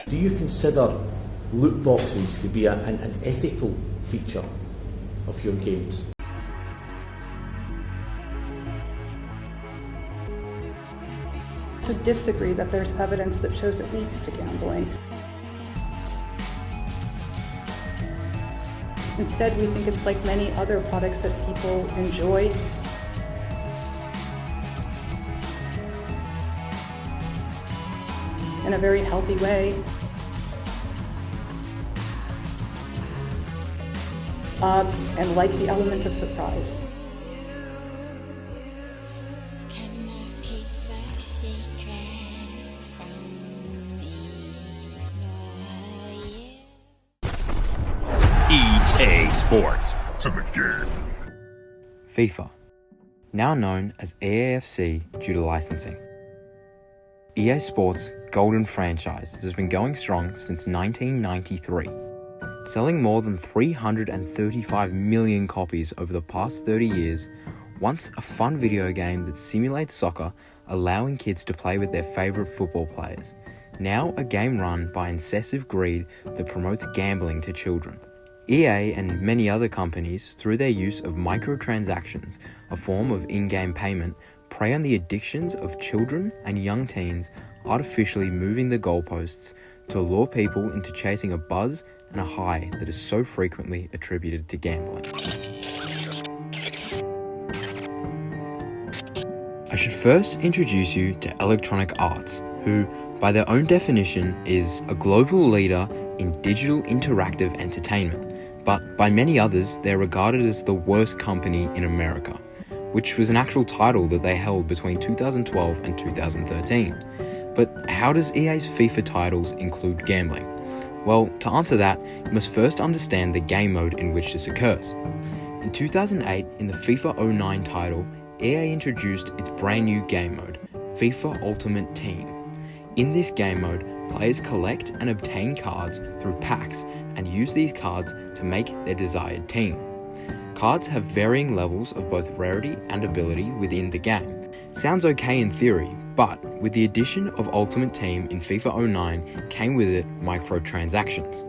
Do you consider loot boxes to be an ethical feature of your games? To disagree that there's evidence that shows it leads to gambling. Instead, we think it's like many other products that people enjoy. In a very healthy way. And like the element of surprise. EA Sports. To the game. FIFA, now known as EAFC due to licensing. EA Sports' golden franchise has been going strong since 1993, selling more than 335 million copies over the past 30 years. Once a fun video game that simulates soccer, allowing kids to play with their favourite football players. Now a game run by incessive greed that promotes gambling to children. EA and many other companies, through their use of microtransactions, a form of in-game payment, prey on the addictions of children and young teens, artificially moving the goalposts to lure people into chasing a buzz and a high that is so frequently attributed to gambling. I should first introduce you to Electronic Arts, who, by their own definition, is a global leader in digital interactive entertainment, but by many others they're regarded as the worst company in America, which was an actual title that they held between 2012 and 2013. But how does EA's FIFA titles include gambling? Well, to answer that, you must first understand the game mode in which this occurs. In 2008, in the FIFA 09 title, EA introduced its brand new game mode, FIFA Ultimate Team. In this game mode, players collect and obtain cards through packs and use these cards to make their desired team. Cards have varying levels of both rarity and ability within the game. Sounds okay in theory, but with the addition of Ultimate Team in FIFA 09 came with it microtransactions.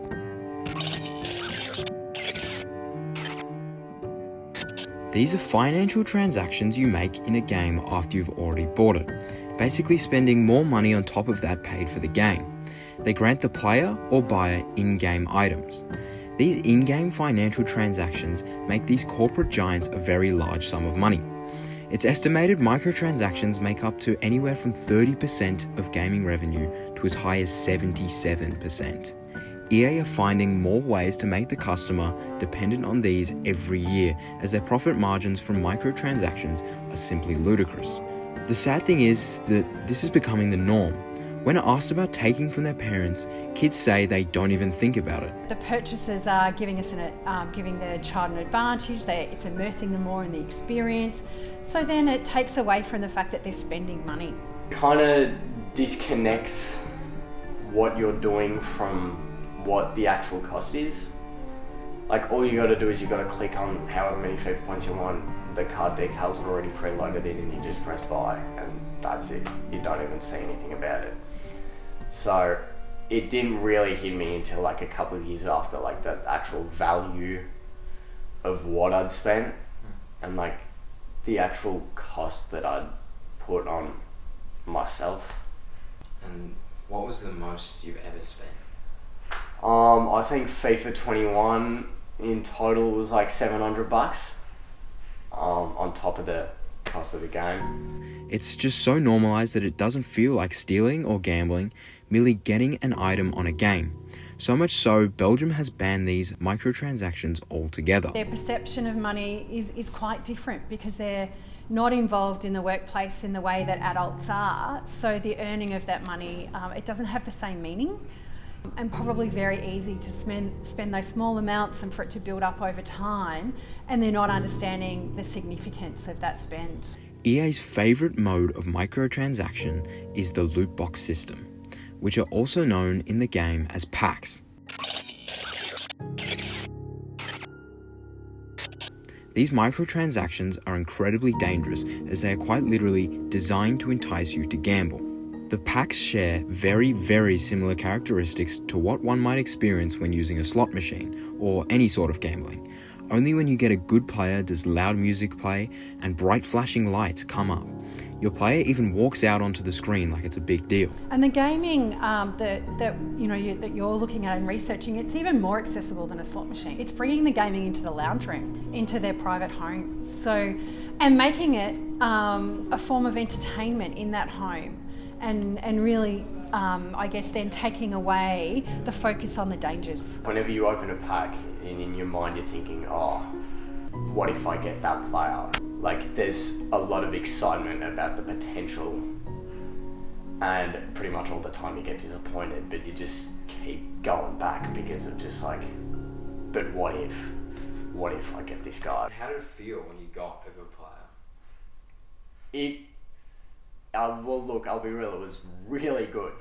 These are financial transactions you make in a game after you've already bought it, basically spending more money on top of that paid for the game. They grant the player or buyer in-game items. These in-game financial transactions make these corporate giants a very large sum of money. It's estimated microtransactions make up to anywhere from 30% of gaming revenue to as high as 77%. EA are finding more ways to make the customer dependent on these every year, as their profit margins from microtransactions are simply ludicrous. The sad thing is that this is becoming the norm. When asked about taking from their parents, kids say they don't even think about it. The purchases are giving the child an advantage, it's immersing them more in the experience, so then it takes away from the fact that they're spending money. Kind of disconnects what you're doing from what the actual cost is. Like, all you got to do is you got to click on however many FIFA points you want, the card details are already preloaded in and you just press buy and that's it. You don't even see anything about it. So it didn't really hit me until like a couple of years after, like the actual value of what I'd spent and like the actual cost that I'd put on myself. And what was the most you've ever spent? I think FIFA 21 in total was like $700 on top of the cost of the game. It's just so normalized that it doesn't feel like stealing or gambling, merely getting an item on a game. So much so, Belgium has banned these microtransactions altogether. Their perception of money is quite different because they're not involved in the workplace in the way that adults are, so the earning of that money, it doesn't have the same meaning. And probably very easy to spend those small amounts and for it to build up over time, and they're not understanding the significance of that spend. EA's favourite mode of microtransaction is the loot box system, which are also known in the game as packs. These microtransactions are incredibly dangerous as they are quite literally designed to entice you to gamble. The packs share very, very similar characteristics to what one might experience when using a slot machine or any sort of gambling. Only when you get a good player does loud music play and bright flashing lights come up. Your player even walks out onto the screen like it's a big deal. And the gaming that you're looking at and researching, it's even more accessible than a slot machine. It's bringing the gaming into the lounge room, into their private home. And making it a form of entertainment in that home, and really, I guess, then taking away the focus on the dangers. Whenever you open a pack, in your mind you're thinking, oh, what if I get that player? Like, there's a lot of excitement about the potential, and pretty much all the time you get disappointed, but you just keep going back because of just like, but what if I get this guy? How did it feel when you got a good player? Well, look, I'll be real, it was really good.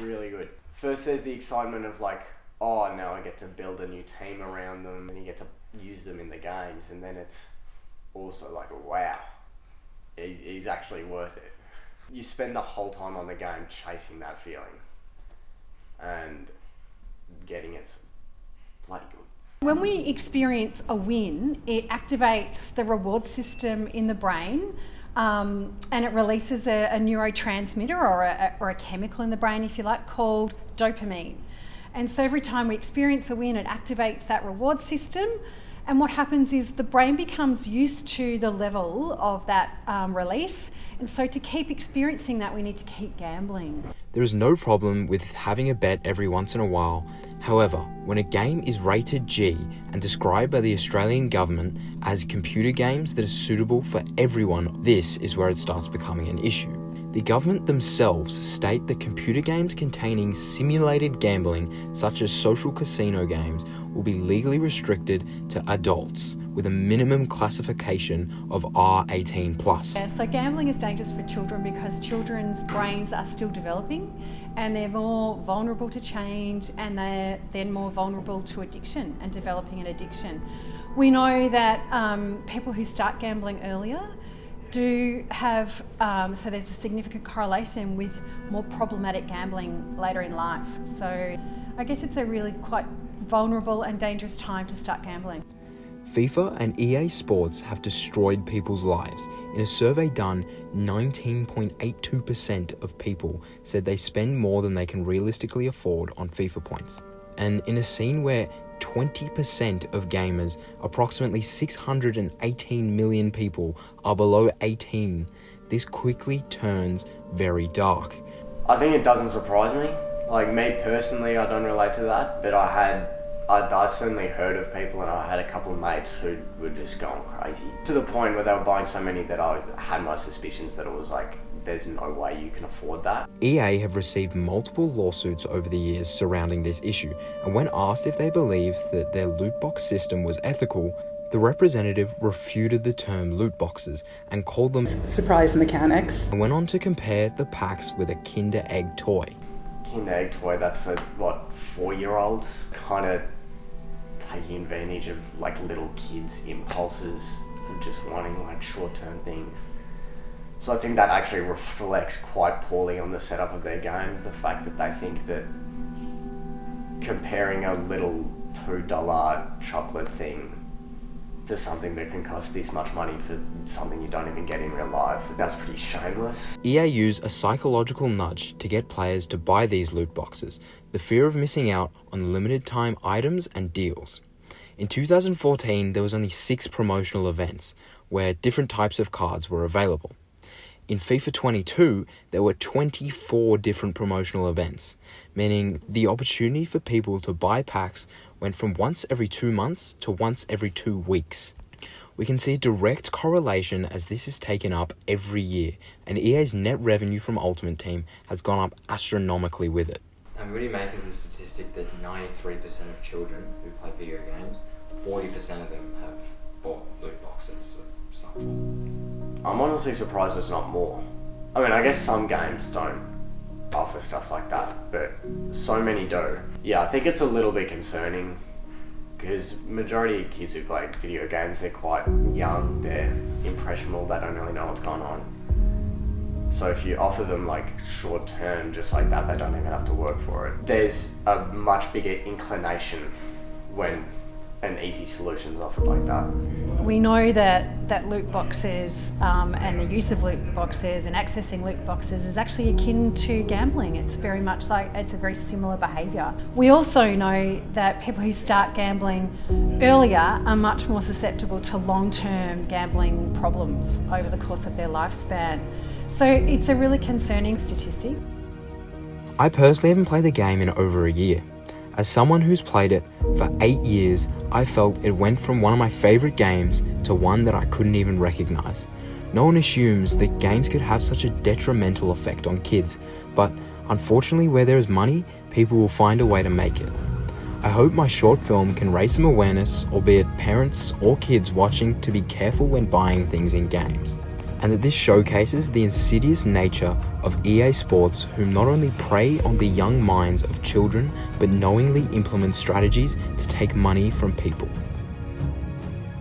Really good. First, there's the excitement of like, oh, now I get to build a new team around them, and you get to use them in the games, and then it's also like, wow, he's actually worth it. You spend the whole time on the game chasing that feeling, and getting it's bloody good. When we experience a win, it activates the reward system in the brain, and it releases a neurotransmitter or a chemical in the brain, if you like, called dopamine. And so every time we experience a win, it activates that reward system. And what happens is the brain becomes used to the level of that release. And so to keep experiencing that, we need to keep gambling. There is no problem with having a bet every once in a while. However, when a game is rated G and described by the Australian government as computer games that are suitable for everyone, this is where it starts becoming an issue. The government themselves state that computer games containing simulated gambling, such as social casino games, will be legally restricted to adults with a minimum classification of R18+. Yeah, so gambling is dangerous for children because children's brains are still developing, and they're more vulnerable to change, and they're then more vulnerable to addiction and developing an addiction. We know that people who start gambling earlier do have, so there's a significant correlation with more problematic gambling later in life. So I guess it's a really quite vulnerable and dangerous time to start gambling. FIFA and EA Sports have destroyed people's lives. In a survey done, 19.82% of people said they spend more than they can realistically afford on FIFA points. And in a scene where 20% of gamers, approximately 618 million people, are below 18, this quickly turns very dark. I think it doesn't surprise me. Like, me personally, I don't relate to that, but I certainly heard of people, and I had a couple of mates who were just going crazy. To the point where they were buying so many that I had my suspicions that it was like, there's no way you can afford that. EA have received multiple lawsuits over the years surrounding this issue, and when asked if they believed that their loot box system was ethical, the representative refuted the term loot boxes and called them Surprise mechanics. and went on to compare the packs with a Kinder Egg toy. Kinder Egg toy, that's for, what, 4-year-olds? Kind of taking advantage of, like, little kids' impulses of just wanting, like, short-term things. So I think that actually reflects quite poorly on the setup of their game, the fact that they think that comparing a little $2 chocolate thing to something that can cost this much money for something you don't even get in real life, that's pretty shameless. EA use a psychological nudge to get players to buy these loot boxes, the fear of missing out on limited time items and deals. In 2014, there was only 6 promotional events where different types of cards were available. In FIFA 22, there were 24 different promotional events, meaning the opportunity for people to buy packs went from once every 2 months to once every 2 weeks. We can see a direct correlation as this is taken up every year, and EA's net revenue from Ultimate Team has gone up astronomically with it. And what do you make of the statistic that 93% of children who play video games, 40% of them have bought loot boxes of some form? I'm honestly surprised there's not more. I mean, I guess some games don't offer stuff like that, but so many do. Yeah, I think it's a little bit concerning because majority of kids who play video games, they're quite young, they're impressionable, they don't really know what's going on. So if you offer them like short term, just like that, they don't even have to work for it. There's a much bigger inclination when an easy solution is offered like that. We know that loot boxes and the use of loot boxes and accessing loot boxes is actually akin to gambling. It's very much like, it's a very similar behaviour. We also know that people who start gambling earlier are much more susceptible to long-term gambling problems over the course of their lifespan. So it's a really concerning statistic. I personally haven't played the game in over a year. As someone who's played it for 8 years, I felt it went from one of my favourite games to one that I couldn't even recognise. No one assumes that games could have such a detrimental effect on kids, but unfortunately where there is money, people will find a way to make it. I hope my short film can raise some awareness, albeit parents or kids watching, to be careful when buying things in games. And that this showcases the insidious nature of EA Sports, who not only prey on the young minds of children, but knowingly implement strategies to take money from people.